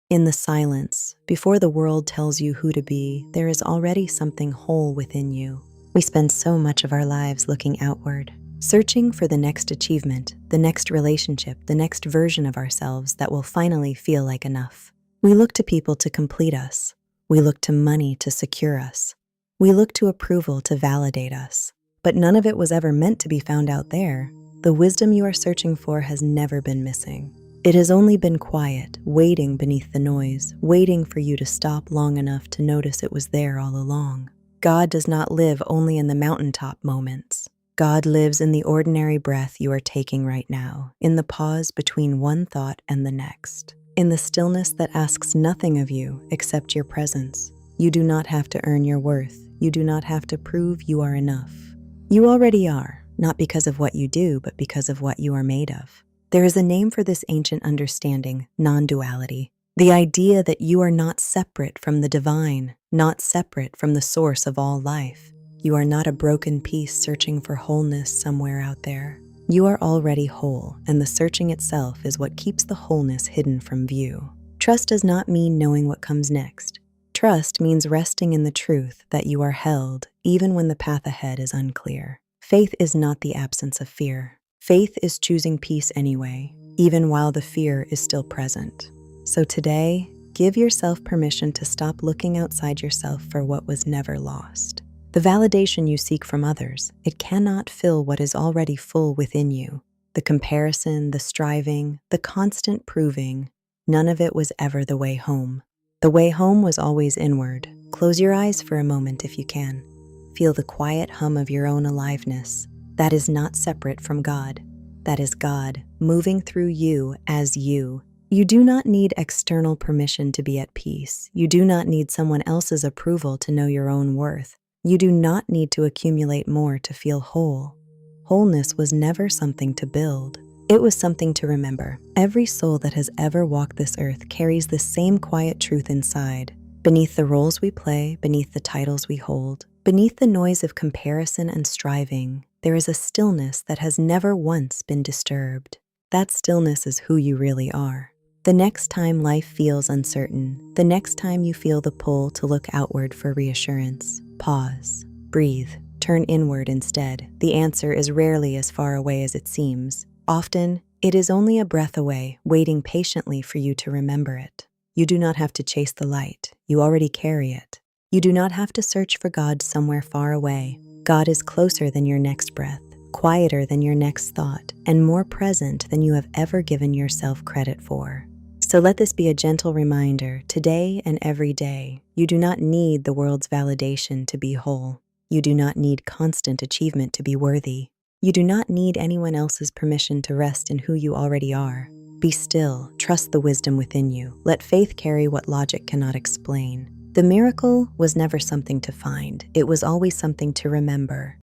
In the silence, before the world tells you who to be, there is already something whole within you. We spend so much of our lives looking outward, searching for the next achievement, the next relationship, the next version of ourselves that will finally feel like enough. We look to people to complete us. We look to money to secure us. We look to approval to validate us. But none of it was ever meant to be found out there. The wisdom you are searching for has never been missing. It has only been quiet, waiting beneath the noise, waiting for you to stop long enough to notice it was there all along. God does not live only in the mountaintop moments. God lives in the ordinary breath you are taking right now, in the pause between one thought and the next, in the stillness that asks nothing of you except your presence. You do not have to earn your worth. You do not have to prove you are enough. You already are, not because of what you do, but because of what you are made of. There is a name for this ancient understanding, non-duality. The idea that you are not separate from the divine, not separate from the source of all life. You are not a broken piece searching for wholeness somewhere out there. You are already whole, and the searching itself is what keeps the wholeness hidden from view. Trust does not mean knowing what comes next. Trust means resting in the truth that you are held, even when the path ahead is unclear. Faith is not the absence of fear. Faith is choosing peace anyway, even while the fear is still present. So today, give yourself permission to stop looking outside yourself for what was never lost. The validation you seek from others, it cannot fill what is already full within you. The comparison, the striving, the constant proving, none of it was ever the way home. The way home was always inward. Close your eyes for a moment if you can. Feel the quiet hum of your own aliveness. That is not separate from God. That is God moving through you as you. You do not need external permission to be at peace. You do not need someone else's approval to know your own worth. You do not need to accumulate more to feel whole. Wholeness was never something to build. It was something to remember. Every soul that has ever walked this earth carries the same quiet truth inside. Beneath the roles we play, beneath the titles we hold, beneath the noise of comparison and striving, there is a stillness that has never once been disturbed. That stillness is who you really are. The next time life feels uncertain, the next time you feel the pull to look outward for reassurance, pause, breathe, turn inward instead. The answer is rarely as far away as it seems. Often, it is only a breath away, waiting patiently for you to remember it. You do not have to chase the light. You already carry it. You do not have to search for God somewhere far away. God is closer than your next breath, quieter than your next thought, and more present than you have ever given yourself credit for. So let this be a gentle reminder, today and every day, you do not need the world's validation to be whole. You do not need constant achievement to be worthy. You do not need anyone else's permission to rest in who you already are. Be still, trust the wisdom within you. Let faith carry what logic cannot explain. The miracle was never something to find. It was always something to remember.